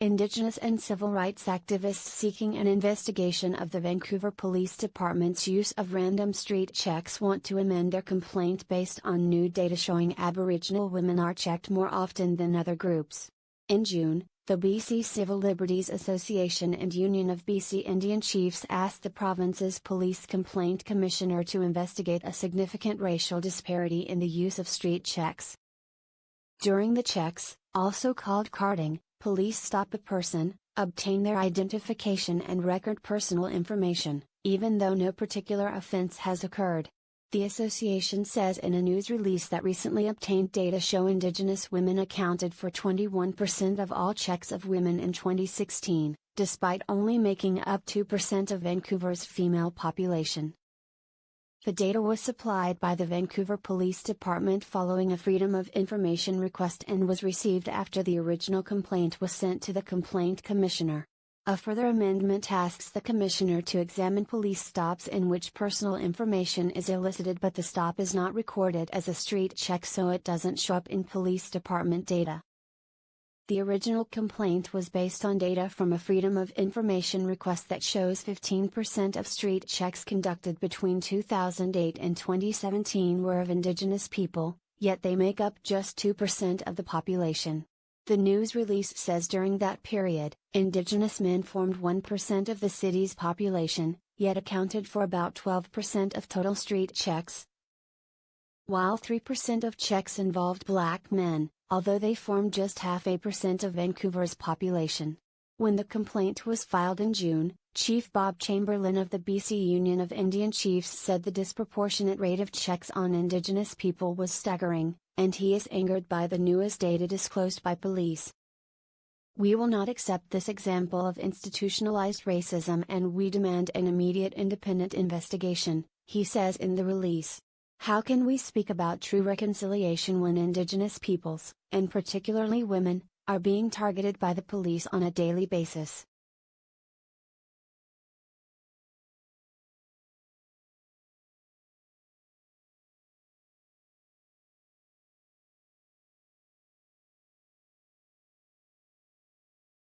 Indigenous and civil rights activists seeking an investigation of the Vancouver Police Department's use of random street checks want to amend their complaint based on new data showing Aboriginal women are checked more often than other groups. In June, the BC Civil Liberties Association and Union of BC Indian Chiefs asked the province's Police Complaint Commissioner to investigate a significant racial disparity in the use of street checks. During the checks, also called carding, police stop a person, obtain their identification and record personal information, even though no particular offense has occurred. The association says in a news release that recently obtained data show Indigenous women accounted for 21% of all checks of women in 2016, despite only making up 2% of Vancouver's female population. The data was supplied by the Vancouver Police Department following a Freedom of Information request and was received after the original complaint was sent to the Complaint Commissioner. A further amendment asks the Commissioner to examine police stops in which personal information is elicited but the stop is not recorded as a street check so it doesn't show up in police department data. The original complaint was based on data from a Freedom of Information request that shows 15% of street checks conducted between 2008 and 2017 were of Indigenous people, yet they make up just 2% of the population. The news release says during that period, Indigenous men formed 1% of the city's population, yet accounted for about 12% of total street checks, while 3% of checks involved Black men, although they formed just 0.5% of Vancouver's population. When the complaint was filed in June, Chief Bob Chamberlain of the BC Union of Indian Chiefs said the disproportionate rate of checks on Indigenous people was staggering, and he is angered by the newest data disclosed by police. "We will not accept this example of institutionalized racism and we demand an immediate independent investigation," he says in the release. How can we speak about true reconciliation when Indigenous peoples, and particularly women, are being targeted by the police on a daily basis?